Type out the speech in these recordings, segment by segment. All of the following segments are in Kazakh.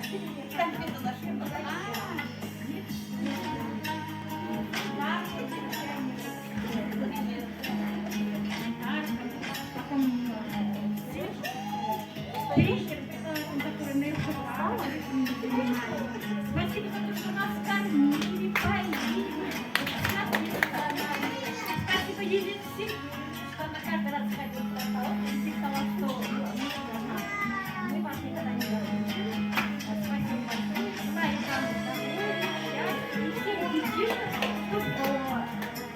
Спасибо за то, что нас кормили, поили. Спасибо ей всем, что она каждый раз ходила в столовую и сказала, что мы вас никогда не забудем. Спасибо большое. Желаю вам здоровья, счастья и всем детишек, чтобы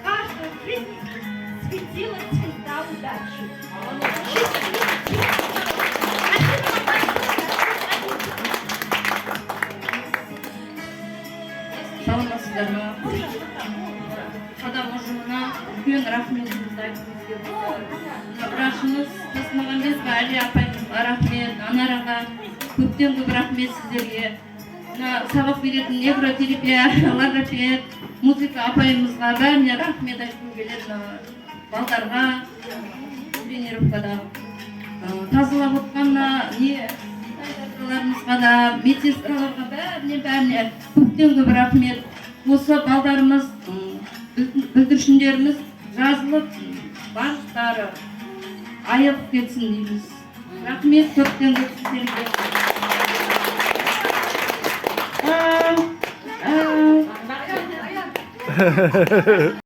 каждая жизнь светила звезда удачи. саламатсыздар ма? Қадам ұжымына үлкен рахметімізді айтқымыз келіп отыр. Брашымыз Тасмағамбетова Әли апайымызға рахмет, Анараға көптен көп рахмет сіздерге. Сабақ беретін невротерапия, логопед, музыка апайымызға бәріне рахмет айтқым келеді. Балдарға, тренировкада тазалап отқанына, медсестраларымызға да, медсестраларға бәріне көптен көп рахмет. Осы балдарымыз, бүлдіршіндеріміз жазылып, барлықтары айығып кетсін дейміз. Рахмет көптен көп сіздерге.